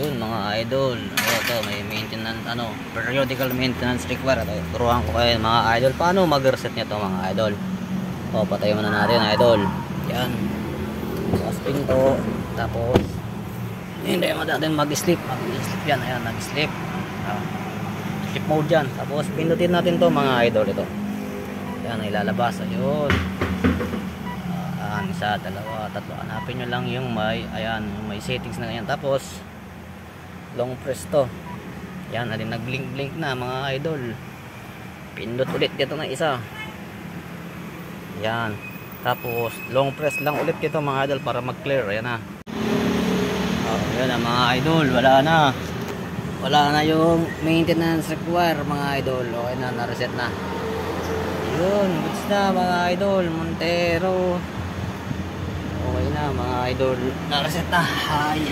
Yun mga idol. Ito may maintenance periodical maintenance required. Turuan ko kayo mga idol paano mag-reset nito mga idol. Patay muna natin idol. Yan. Bukas pinto. Tapos hindi mo natin mag-sleep. Mag-sleep yan. Ayan, nag-sleep. Sleep mode yan. Tapos pindutin natin to mga idol ito. Yan, ilalabas. Ayun. Isa, dalawa, tatlo. Hanapin nyo lang yung may settings na ganyan. Tapos long press to. Yan, alin nag-blink na mga idol. Pindot ulit dito na isa. Yan. Tapos long press lang ulit dito mga idol para mag-clear. Ayan na. Yan na mga idol. Wala na yung maintenance require mga idol. Okay na, na-reset na. Yun, goods na mga idol. Montero. Okay na mga idol, na-reset na. Ay.